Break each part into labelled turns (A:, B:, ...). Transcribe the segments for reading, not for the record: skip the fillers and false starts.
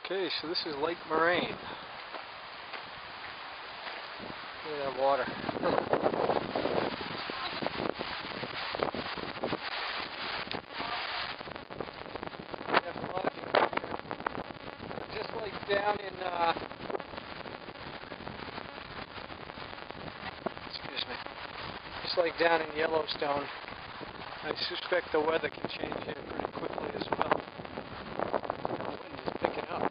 A: Okay, so this is Lake Moraine. Look at that water. Just like down in, excuse me, just like down in Yellowstone, I suspect the weather can change here pretty quickly as well. The wind is picking up.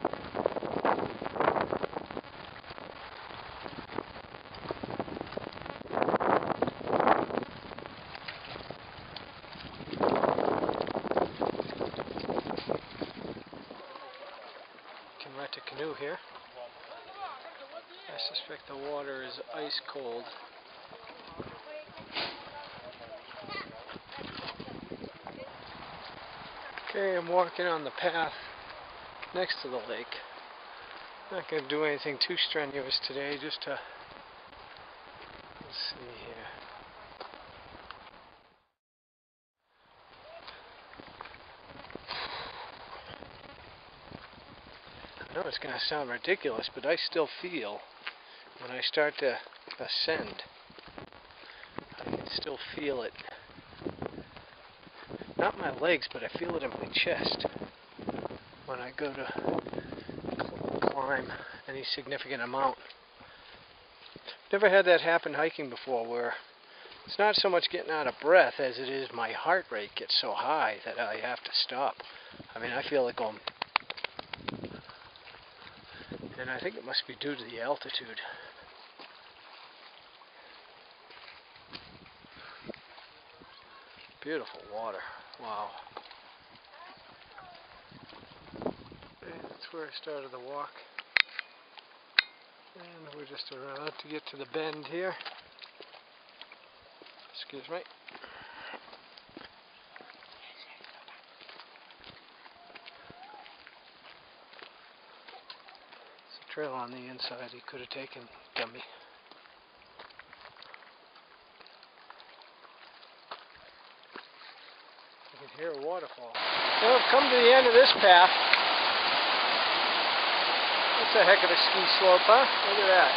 A: Can rent a canoe here. I suspect the water is ice cold. Okay, I'm walking on the path next to the lake. Not going to do anything too strenuous today, just to, let's see here. I know it's going to sound ridiculous, but I still feel when I start to ascend, I can still feel it. Not my legs, but I feel it in my chest when I go to climb any significant amount. Never had that happen hiking before, where it's not so much getting out of breath as it is my heart rate gets so high that I have to stop. I mean, I feel it going, and I think it must be due to the altitude. Beautiful water. Wow. And that's where I started the walk. And we're just about to get to the bend here. Excuse me. It's a trail on the inside he could have taken, dummy. You can hear a waterfall. Well, I've come to the end of this path. That's a heck of a ski slope, huh? Look at that.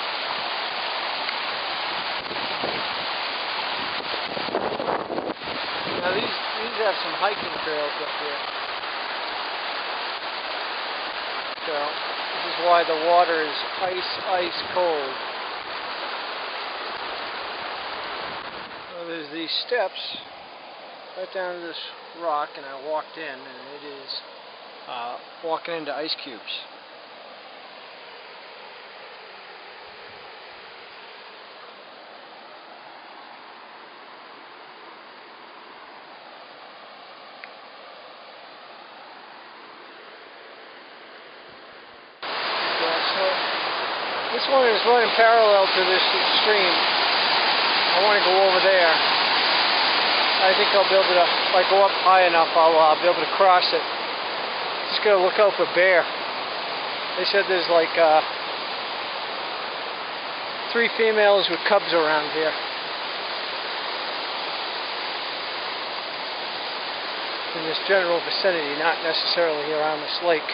A: Now these have some hiking trails up here. So this is why the water is ice cold. Well, there's these steps right down to this rock, and I walked in, and it is walking into ice cubes. This one is running parallel to this stream. I want to go over there. I think I'll be able to, if I go up high enough, I'll be able to cross it. Just gotta look out for bear. They said there's like 3 females with cubs around here. In this general vicinity, not necessarily around this lake.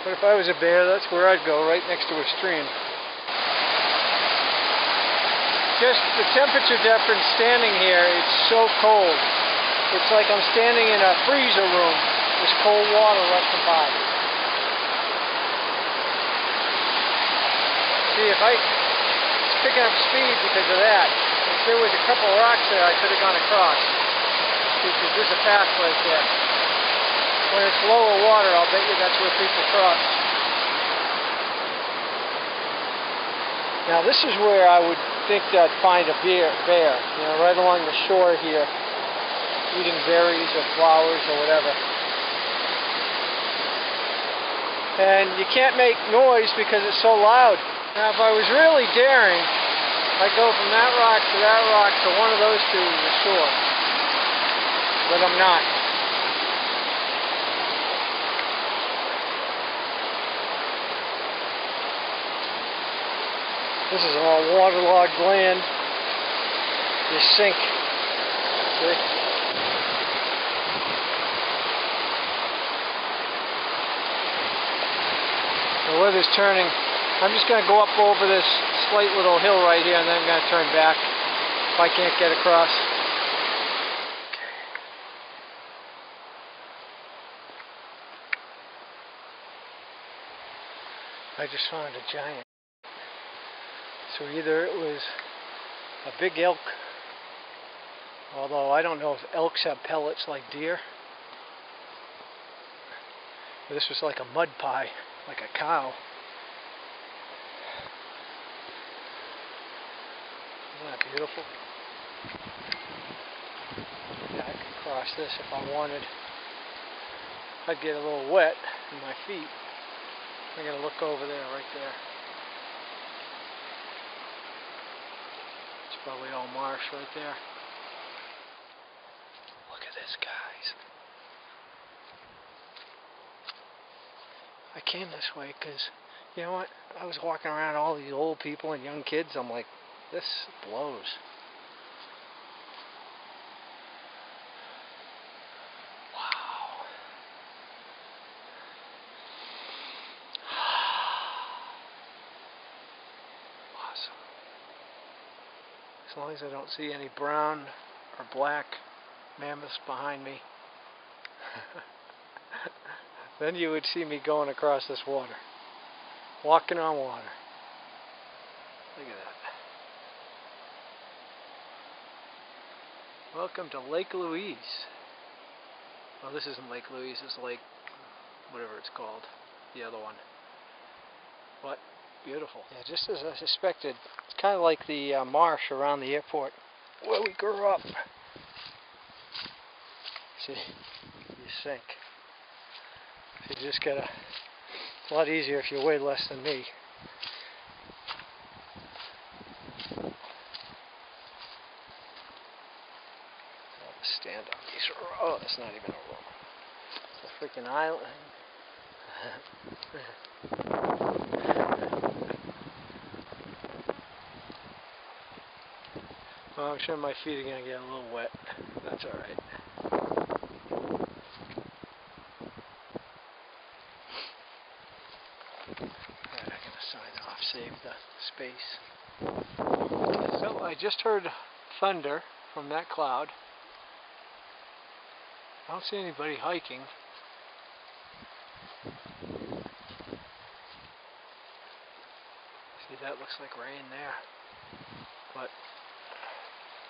A: But if I was a bear, that's where I'd go, right next to a stream. Just the temperature difference standing here, it's so cold. It's like I'm standing in a freezer room. There's cold water rushing by. See, if it's picking up speed because of that. If there was a couple rocks there, I could have gone across. Because there's a path right there. When it's lower water, I'll bet you that's where people cross. Now this is where I would think that I'd find a bear, you know, right along the shore here, eating berries or flowers or whatever. And you can't make noise because it's so loud. Now if I was really daring, I'd go from that rock to one of those two to the shore. But I'm not. This is all waterlogged land. You sink. See? The weather's turning. I'm just going to go up over this slight little hill right here, and then I'm going to turn back if I can't get across. I just found a giant. So either it was a big elk, although I don't know if elks have pellets like deer. This was like a mud pie, like a cow. Isn't that beautiful? Yeah, I could cross this if I wanted. I'd get a little wet in my feet. I'm going to look over there, right there. It's probably all marsh right there. Look at this, guys. I came this way because, you know what? I was walking around all these old people and young kids. I'm like, this blows. Wow. Awesome. As long as I don't see any brown or black mammoths behind me. Then you would see me going across this water. Walking on water. Look at that. Welcome to Lake Louise. Well, this isn't Lake Louise, it's Lake whatever it's called. The other one. But beautiful. Yeah, just as I suspected, it's kind of like the marsh around the airport where we grew up. See, you sink. You just gotta, it's a lot easier if you weigh less than me. I'll just stand on these. Oh, that's not even a rope. It's a freaking island. Well, I'm sure my feet are gonna get a little wet. That's alright. Sign off, save the space. So I just heard thunder from that cloud. I don't see anybody hiking. See, that looks like rain there, but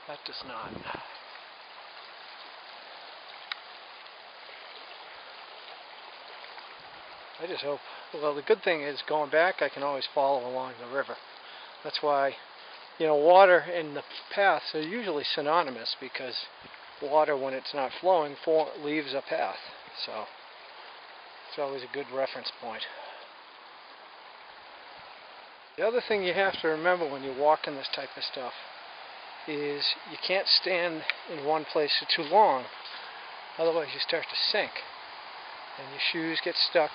A: that does not. I just hope, well, the good thing is going back I can always follow along the river. That's why, you know, water and the paths are usually synonymous, because water, when it's not flowing, leaves a path. So it's always a good reference point. The other thing you have to remember when you're walking this type of stuff is you can't stand in one place for too long, otherwise you start to sink and your shoes get stuck.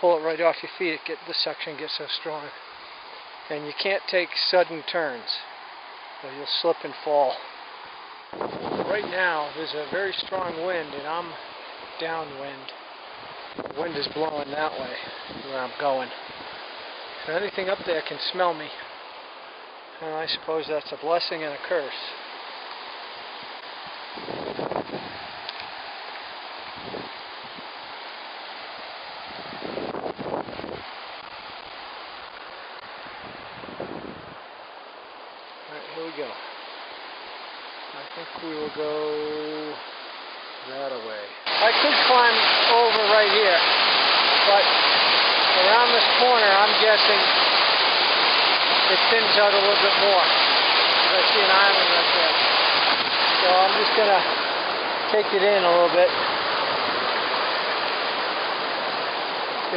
A: Pull it right off your feet, the suction gets so strong. And you can't take sudden turns, or you'll slip and fall. Right now, there's a very strong wind, and I'm downwind. The wind is blowing that way, where I'm going. So anything up there can smell me. And I suppose that's a blessing and a curse. Here we go. I think we will go that way. I could climb over right here, but around this corner I'm guessing it thins out a little bit more. I see an island right there. So I'm just going to take it in a little bit,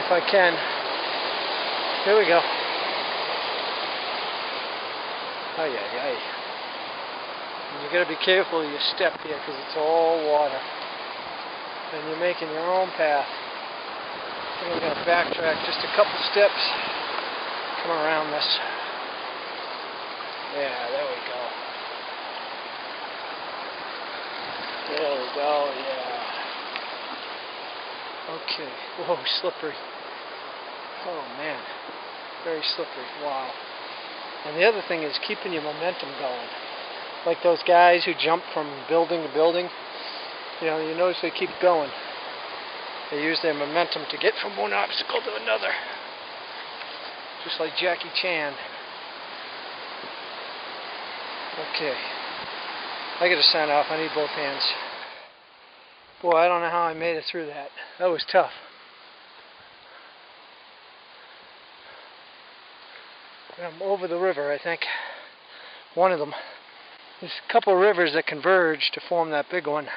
A: if I can. Here we go. Ay, ay, ay. And you got to be careful of your step here, because it's all water. And you're making your own path. I think I'm going to backtrack just a couple steps. Come around this. Yeah, there we go. There we go, yeah. Okay. Whoa, slippery. Oh man, very slippery. Wow. And the other thing is keeping your momentum going. Like those guys who jump from building to building, you know, you notice they keep going. They use their momentum to get from one obstacle to another. Just like Jackie Chan. Okay. I gotta sign off. I need both hands. Boy, I don't know how I made it through that. That was tough. I'm over the river, I think. One of them. There's a couple of rivers that converge to form that big one.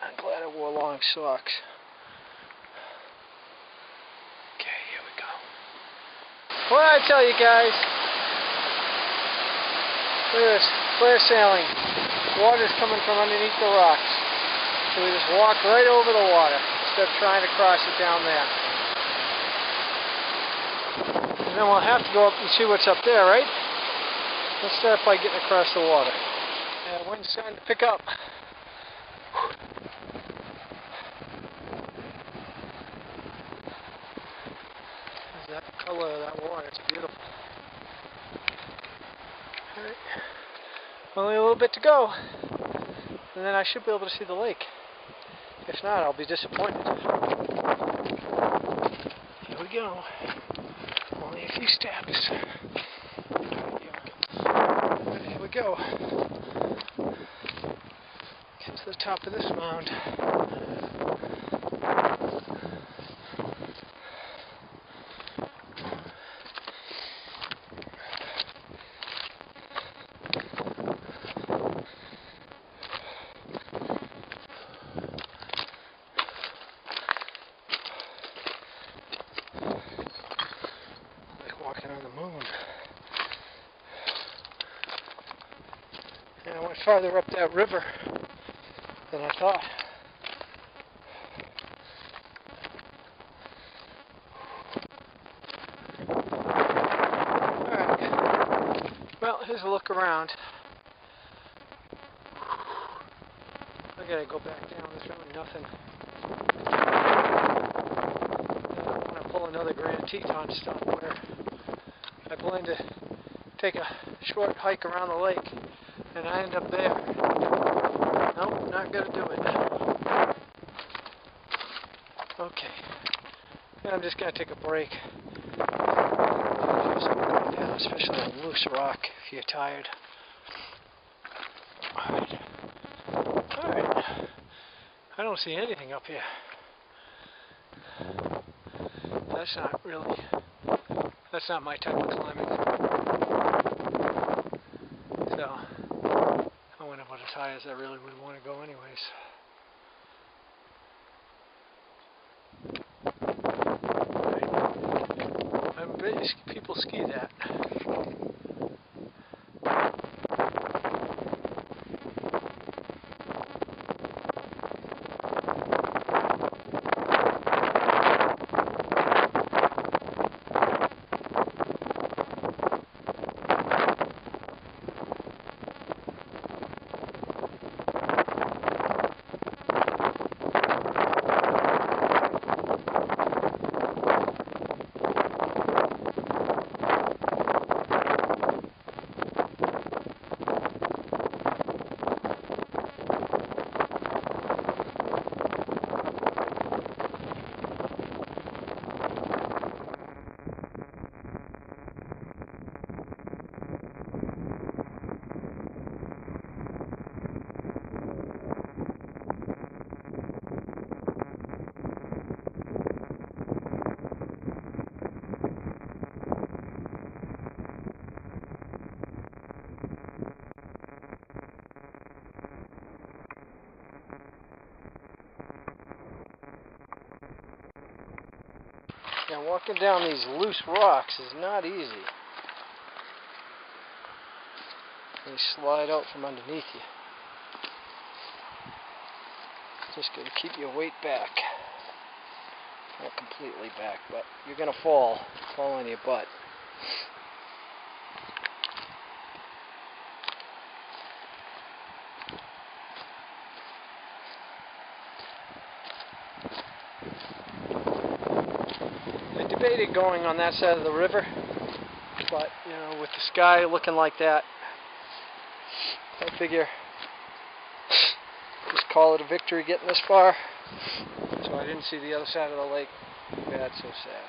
A: I'm glad I wore long socks. Okay, here we go. What did I tell you guys? Look at this, clear sailing. Water's coming from underneath the rocks. So we just walk right over the water instead of trying to cross it down there. And then we'll have to go up and see what's up there, right? Let's start by getting across the water. Yeah, wind's starting to pick up. That color of that water, it's beautiful. Alright. Only a little bit to go. And then I should be able to see the lake. If not, I'll be disappointed. Here we go. Only a few steps. Here we go. Get to the top of this mound. Walking on the moon. And I went farther up that river than I thought. Alright. Well, here's a look around. I gotta go back down. There's really nothing. I don't want to pull another Grand Teton stunt where I plan to take a short hike around the lake and I end up there. Nope, not going to do it. Okay. I'm just going to take a break. Yeah, especially on loose rock if you're tired. Alright. Alright. I don't see anything up here. That's not really... That's not my type of climbing. So, I went about as high as I really would want to go anyways. I bet people ski that. Now walking down these loose rocks is not easy. They slide out from underneath you. Just got to keep your weight back. Not completely back, but you're going to fall on your butt. debated going on that side of the river, but you know, with the sky looking like that, I figure just call it a victory getting this far. So I didn't see the other side of the lake. Too bad, so sad.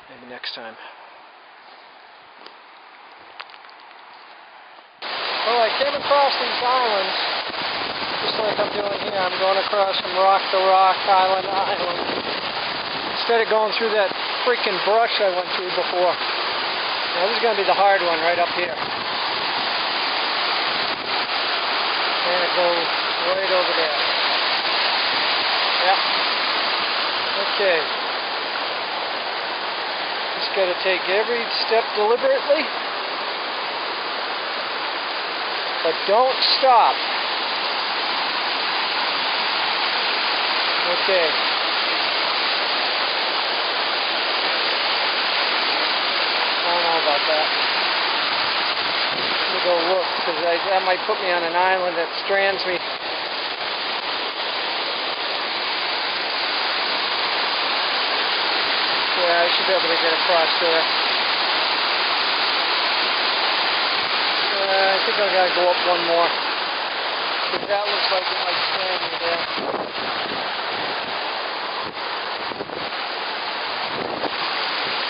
A: Maybe next time. Well, I came across these islands, just like I'm doing here. I'm going across from rock to rock, island to island, instead of going through that freaking brush I went through before. Now, this is going to be the hard one right up here. And it goes right over there. Yep. Okay. Just got to take every step deliberately. But don't stop. Okay. I don't know about that. Let me go look, because that might put me on an island that strands me. Yeah, I should be able to get across there. I think I gotta go up one more. Because that looks like it might strand me there.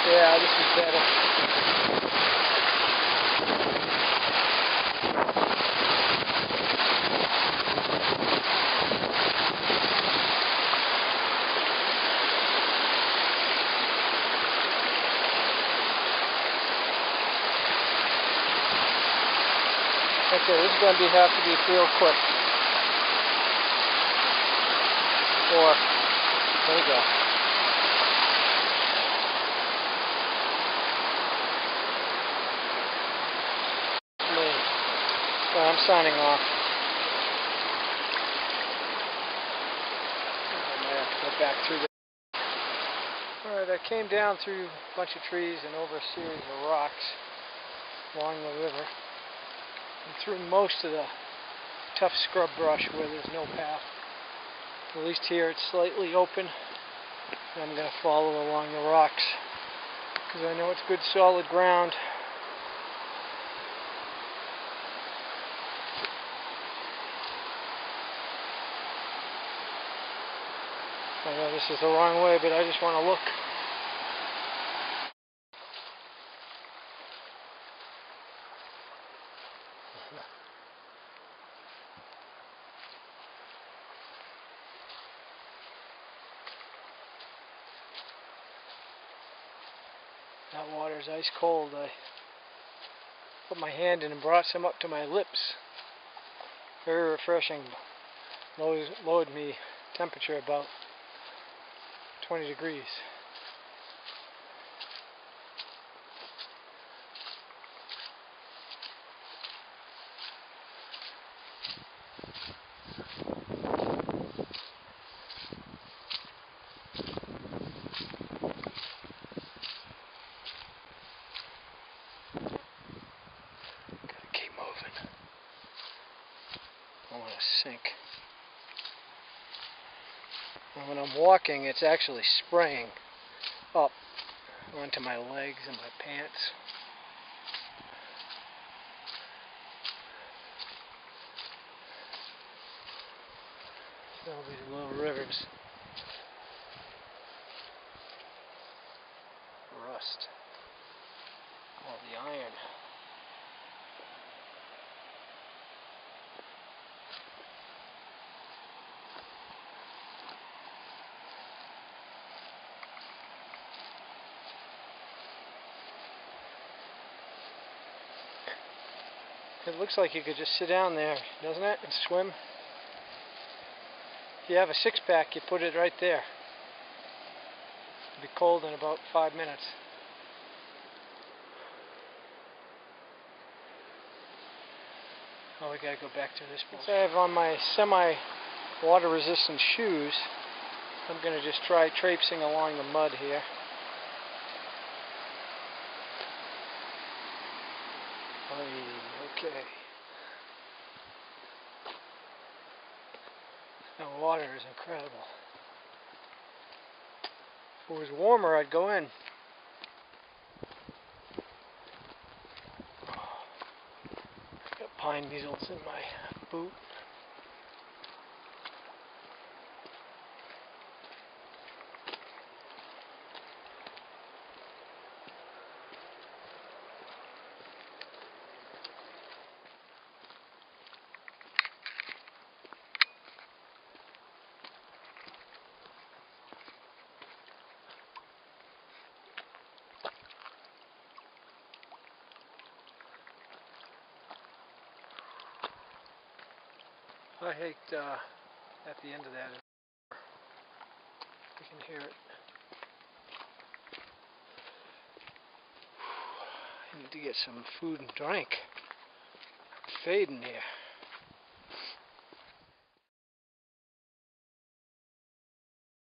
A: Yeah, this is better. Okay, this is going to have to be real quick. Or, there we go. So I'm signing off. I might have to go back through there. Alright, I came down through a bunch of trees and over a series of rocks along the river. And through most of the tough scrub brush where there's no path. At least here it's slightly open. And I'm going to follow along the rocks because I know it's good solid ground. I know this is the wrong way, but I just want to look. That water is ice cold. I put my hand in and brought some up to my lips. Very refreshing. Lowered me temperature about 20 degrees. I want to sink. And when I'm walking, it's actually spraying up onto my legs and my pants. All these little rivers. Rust. All the iron. It looks like you could just sit down there, doesn't it, and swim? If you have a six-pack, you put it right there. It'll be cold in about 5 minutes. Oh, we gotta go back to this place. Since I have on my semi-water resistant shoes, I'm gonna just try traipsing along the mud here. Okay. The water is incredible. If it was warmer, I'd go in. Got pine needles in my boot. I hiked at the end of that. You can hear it. I need to get some food and drink. It's fading here.